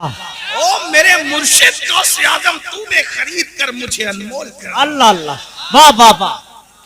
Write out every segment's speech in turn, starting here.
ओ मेरे मुर्शिद गौसे आजम, तूने खरीद कर मुझे अनमोल कर। अल्लाह अल्लाह, वाह वाह वाह।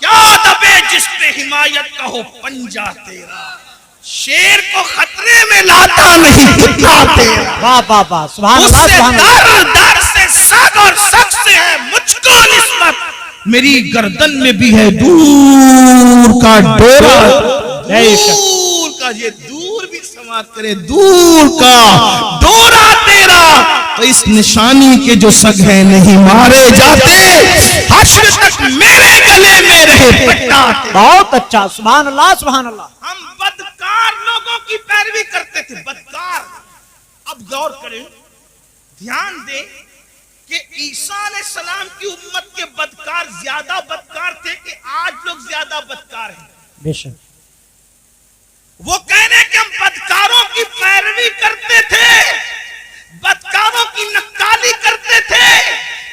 क्या दबे जिस पे हिमायत का हो पंजा तेरा, शेर को खतरे में लाता नहीं कुत्ता तेरा। वाह वाह वाह, सुभान अल्लाह सुभान अल्लाह। दर दर से सग और सग से है मुझको निस्बत, मेरी गर्दन में भी है दूर का डोरा। दूर का, ये दूर भी समाप्त करे, दूर का डोरा तेरा। तो इस निशानी के जो सग है नहीं मारे जाते, हश्र तक मेरे गले में रहे पट्टा। बहुत अच्छा, सुभान अल्लाह सुभान अल्लाह। हम बदकार लोगों की पैरवी करते थे, बदकार। अब गौर करें, ध्यान दें कि ईसा अलैहिस्सलाम की उम्मत के बदकार ज्यादा बदकार थे कि आज लोग ज्यादा बदकार हैं? बेशक। वो कहने कि हम बदकारों की पैरवी करते थे, बदकारों की नक्काली करते थे,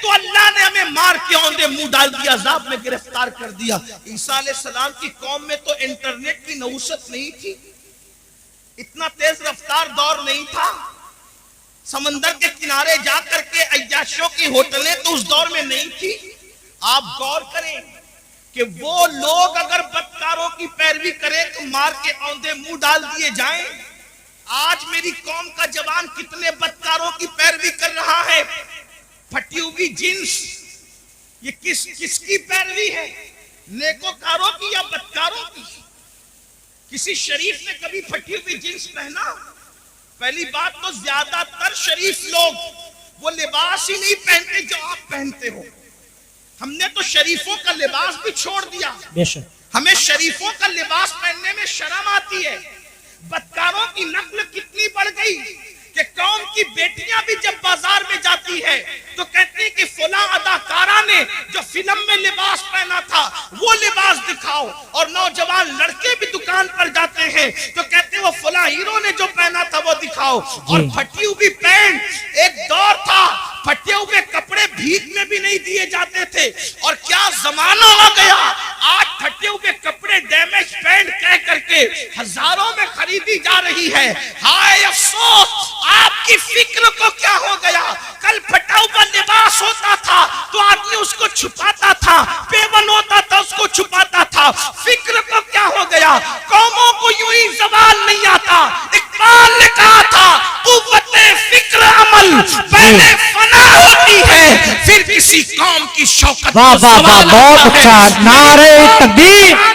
तो अल्लाह ने हमें मार के औंधे मुंह डाल दिया, अज़ाब में गिरफ्तार कर दिया। ईसा अलैहिस्सलाम की कौम में तो इंटरनेट की नहुसत नहीं थी, इतना तेज रफ्तार दौर नहीं था, समंदर के किनारे जाकर के अय्याशों की होटलें तो उस दौर में नहीं थी। आप गौर करें कि वो लोग अगर बदकारों की पैरवी करें तो मार के औंधे मुंह डाल दिए जाएं। आज मेरी कौम का जवान कितने बदकारों की पैरवी कर रहा है, फटी हुई जींस। ये किसकी पैरवी है, नेकोकारों की या बदकारों की? किसी शरीफ ने कभी फटी हुई जींस पहना? पहली बात तो ज्यादातर शरीफ लोग वो लिबास ही नहीं पहनते जो आप पहनते हो। हमने तो शरीफों का लिबास भी छोड़ दिया, हमें शरीफों का लिबास पहनने में शर्म आती है। बदकारों की नस्ल कितनी बढ़ गई कि कौम की बेटियां भी जब बाजार में जाती है तो कहती है कि फला अदाकारा ने जो फिल्म में लिबास पहना था वो लिबास दिखाओ, और नौजवान लड़के भी दुकान पर जाते हैं तो कहते हैं वो फला हीरो ने जो पहना था वो दिखाओ। और फटी हुई पैंट, एक दौर था फटे हुए कपड़े भीख में भी नहीं दिए जाते थे, और क्या जमाना आ गया, आज फटे हुए कपड़े डैमेज पैंट कह करके हजारों में खरीदी जा रही है। हाय अफसोस, आपकी फिक्र को क्या हो गया? कल फटा हुआ लिबास होता था तो आदमी उसको छुपाता था, पेवन होता था उसको छुपाता था। फिक्र को क्या हो गया? कौमों को यूं ही जवाल नहीं आता। इकबाल ने कहा था, कुव्वते फिक्र अमल पहले फना होती है, फिर किसी कौम की शौकत। वाह वाह वाह, बहुत अच्छा, नारे तकबीर।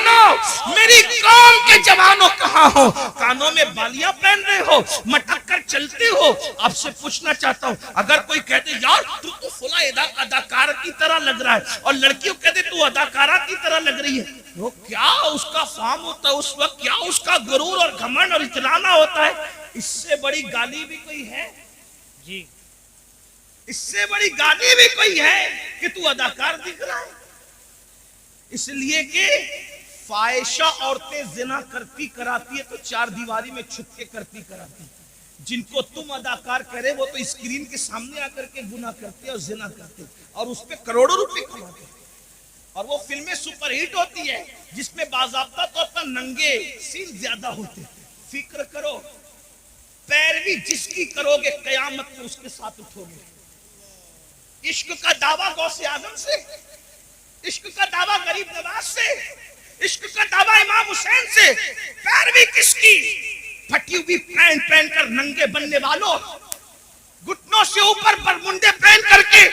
मेरी कौम के जवानों कहाँ हो? कानों में बालियां पहन रहे हो, मटक कर चलते हो। आपसे पूछना चाहता हूँ, अगर कोई कहते यार तू तो फला अदाकार की तरह लग रहा है, और लड़कियों कहते तू अदाकारा की तरह लग रही है, वो क्या उसका फार्म होता है उस वक्त, क्या उसका गुरूर और घमंड और इतराना होता है? इससे बड़ी गाली भी कोई है जी? इससे बड़ी गाली भी कोई है कि तू अदाकार दिख रहा है? इसलिए कि फाहिशा औरतें जिना करती कराती है तो चार दीवारी में छुप के करती कराती है। जिनको तुम अदाकार करे वो तो स्क्रीन के सामने आकर के गुनाह करते और जिना करते और उस पे करोड़ों रुपए कमाते, और वो फिल्में सुपरहिट होती है जिसमें बाज़ाब्ता तौर पर नंगे सीन ज्यादा होते। फिक्र करो, पैरवी जिसकी करोगे कयामत में उसके साथ उठोगे। इश्क का दावा गौसे आजम से, इश्क का दावा गरीब नवाज से, इश्क का दावा इमाम हुसैन से, पैरवी किसकी? फटी हुई पैंट पहनकर नंगे बनने वालों, घुटनों से ऊपर बरमुंडे पहन करके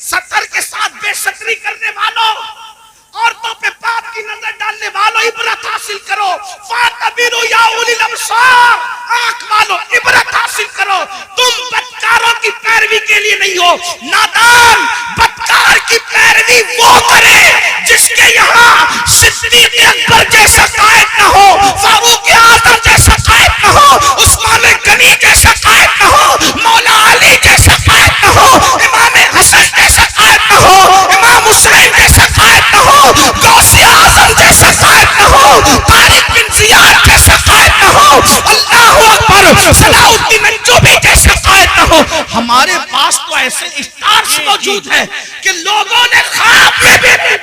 सतर के साथ बेशतरी करने वालों, औरतों पे पाप की नजर डालने वालों, इबरत हासिल करो। फातबिरू या उलिल अब्सार, आंख वालों इबरत हासिल करो। तुम बदकारों की पैरवी के लिए नहीं हो नादान। बदकार की पैरवी वो करे जिसके यहाँ सिद्दीक अकबर जैसा कायद न हो, फारूक आजम जैसा कायद न हो, उस्मान गनी जैसा कायद न हो, मौला अली जैसा कायद न हो, इमाम हसन जैसा कायद न हो, इमाम हुसैन जैसा कायद न हो, गौसे आजम जैसा कायद न हो, तारिक बिन जियाद जैसा कायद न हो, अल्लाहू अकबर, सलाउद्दीन अय्यूबी जैसा कायद न हो। हमारे पास तो ऐसे स्टार्स मौजूद है कि लोगों ने ख्वाब में भी,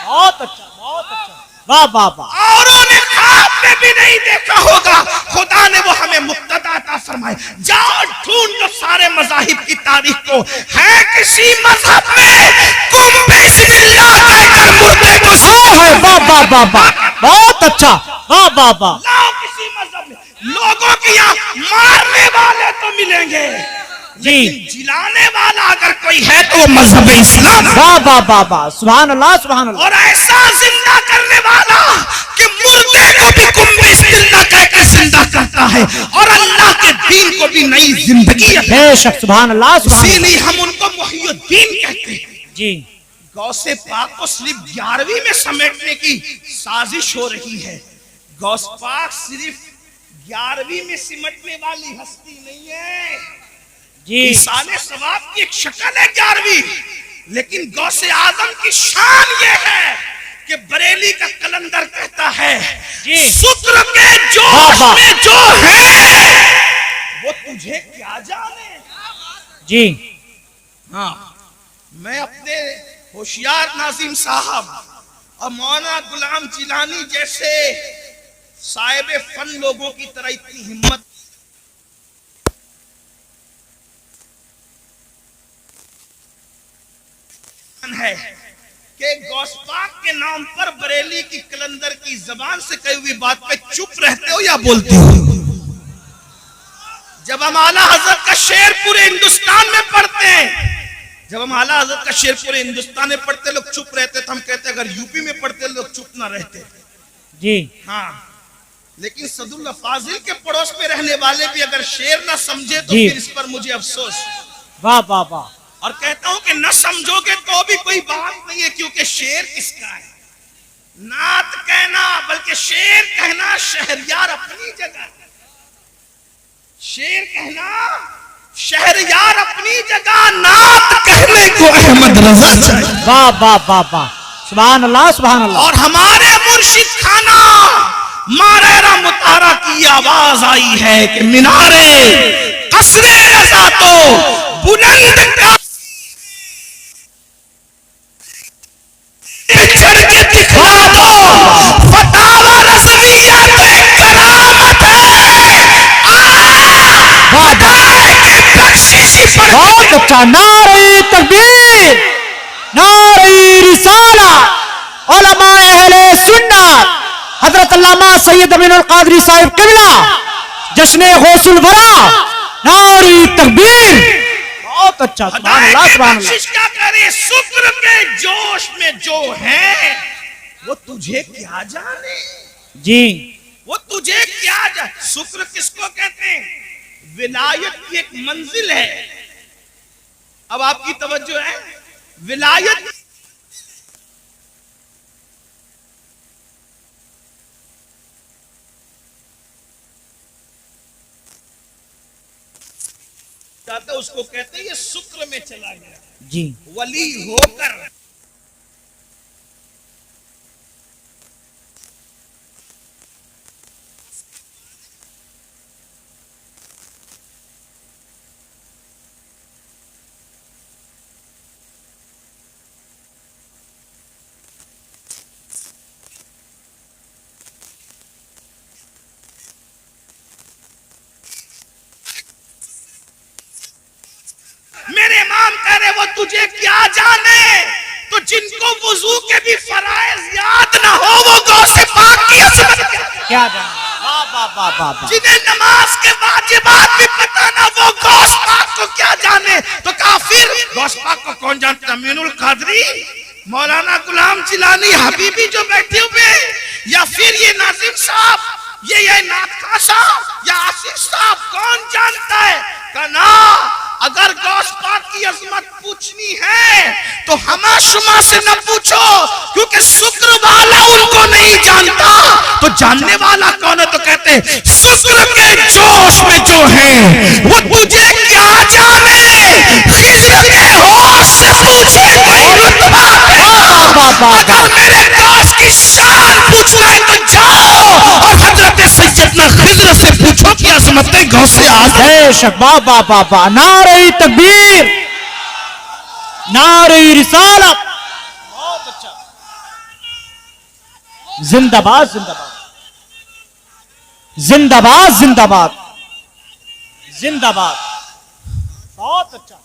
बहुत अच्छा बहुत अच्छा, वाह वाह वाह, औरों ने ख्वाब में भी नहीं देखा होगा। खुदा ने वो हमें मुक्तदा अता फरमाए। जाओ ढूंढ लो मज़ाहिब की तारीख को, है किसी मजहब में कुम बिस्मिल्लाह कहकर मुर्दे को है। वाह वाह वाह वाह, बहुत अच्छा, वाह वाह वाह। लाओ किसी मजहब में, लोगों के यहाँ मारने वाले तो मिलेंगे जी, जिलाने वाला अगर कोई है तो वो मजहब इस्लाम। वाह वाह वाह वाह, सुभान अल्लाह सुभान अल्लाह। और ऐसा जिंदा करने वाला कि मुर्दे को भी कुम बिस्मिल्लाह कहकर जिंदा करता है और अल्लाह के दीन को भी नई जिंदगी अता। बेशक, सुभान अल्लाह सुभान अल्लाह। इसीलिए हम उनको मुहियुद्दीन कहते हैं। जी, गौसे पाक को सिर्फ 11वीं में समेटने की साजिश हो रही है। गौस पाक सिर्फ 11वीं में सिमटने वाली हस्ती नहीं है। जी, ईसाने सवाब की एक शक्ल है 11वीं, लेकिन गौसे आजम की शान ये है कि बरेली का कलंदर कहता है जी, शुक्र के जोश में जो है वो तुझे क्या जाने। जी, हाँ, मैं अपने होशियार नाजिम साहब और मौलाना गुलाम जिलानी जैसे साहिब फन लोगों की तरह इतनी हिम्मत है कि गौस पाक के नाम पर बरेली की कलंदर की जबान से कही हुई बात पे चुप रहते हो या बोलते हो? जब हम आला हजरत का शेर पूरे हिंदुस्तान में पढ़ते हैं, जब हम आला हजरत का शेर पूरे हिंदुस्तान में पढ़ते लोग चुप रहते तो हम कहते अगर यूपी में पढ़ते लोग चुप ना रहते। जी, हाँ, लेकिन सदुल्ला फाजिल के पड़ोस में रहने वाले भी अगर शेर ना समझे तो जी, फिर इस पर मुझे अफसोस। वाह वाह वाह। और कहता हूं कि न समझोगे तो भी कोई बात नहीं है, क्योंकि शेर किसका है? नात कहना बल्कि शेर कहना शहरयार अपनी जगह, शेर कहना शहरयार अपनी जगह, नात कहने को अहमद रजा चाहिए। वाह वाह वाह वाह, सुभान अल्लाह सुभान अल्लाह। और हमारे मुर्शिद खाना मारेरा मुतारा की आवाज आई है कि मीनारे कसरे रजा तो बुलंद का चढ़ के दिखा दो, फतावा रज़विया पे करामत है। बहुत अच्छा, नारे तकबीर, नारे रिसाला, उलमाए अहले सुन्नत, हजरत अल्लामा सैयद अमीनुल कादरी साहिब किबला, जश्न गौसुल वरा, नारे तकबीर। बहुत अच्छा, सुभान अल्लाह सुभान अल्लाह। क्या करे, शुक्र के जोश में जो है वो तुझे क्या जाने। जी, वो तुझे क्या जाने। शुक्र किसको कहते हैं? विलायत की एक मंजिल है। अब आपकी तवज्जो है, विलायत जाता उसको कहते हैं ये शुक्र में चला गया। जी, वली होकर मेरे इमाम कह रहे वो तुझे क्या जाने। तो जिनको वुजू के भी फराइज याद ना हो वो गौसे पाक की अजमत क्या जाने। वाह वाह वाह वाह वाह। जिन्हें नमाज के वाजिबात भी पता ना वो गौस पाक को क्या जाने। तो काफिर गौस पाक को कौन जानता? अमीनुल कादरी, मौलाना गुलाम जिलानी, हबीबी जो बैठे हुए, या फिर ये नाजिम साहब, ये नाथका साहब या आसिफ साहब, कौन जानता है? कना अगर गौस पाक की अजमत पूछनी है तो हमाशुमा से न पूछो, क्योंकि शुक्र वाला उनको नहीं जानता। तो जानने वाला कौन है? तो कहते हैं शुक्र के जोश में जो है वो तुझे क्या जाने। खिज्र के होश से पूछे कोई रुतबा अगर मेरे गौस की शान पूछना है तो जाओ और हजरत सैयदना खिज्र से पूछो कि अजमत गौसे आज़म। बेशक, वाह वाह वाह वाह, नारे तकबीर, नारे रिसालत। बहुत अच्छा, जिंदाबाद जिंदाबाद जिंदाबाद जिंदाबाद जिंदाबाद। बहुत अच्छा।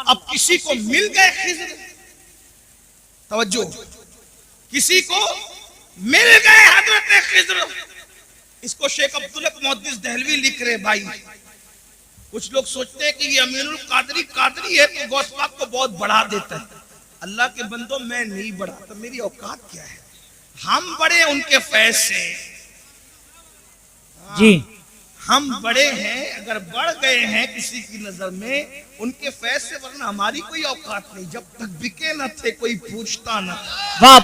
अब किसी को मिल गए खिज्र, तवज्जो, किसी को मिल गए हजरत खिज्र। इसको शेख अब्दुल मुहद्दिस दहलवी लिख रहे भाई। कुछ लोग सोचते हैं कि ये अमीनुल कादरी कादरी है तो गौस पाक को बहुत बढ़ा देता है। अल्लाह के बंदो, मैं नहीं बढ़ाता, मेरी औकात क्या है? हम बड़े उनके फैज से जी, हम बड़े हैं, अगर बढ़ गए हैं किसी की नजर में उनके फैज से, वरना हमारी कोई औकात नहीं। जब तक बिके न थे कोई पूछता न। वाह।